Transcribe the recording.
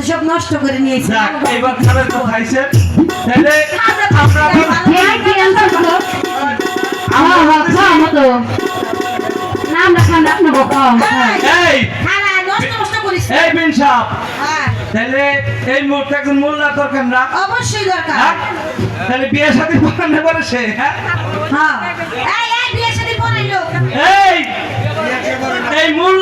সব নষ্ট করে নিয়েছে। এবার খাবার তো খাইছে তাহলে আমরা কি আনছো তো মতো নাম রাখা না আপনি বকা এই খালা নষ্ট নষ্ট করিস এই বিন সাহেব হ্যাঁ তাহলে এই মুহূর্তে একজন মোল্লা দরকার না? অবশ্যই দরকার। তাহলে বিয়ে শাদী পড়ানো পারে সে? হ্যাঁ এই বিয়ে শাদী পড়াইলো এই এই মূল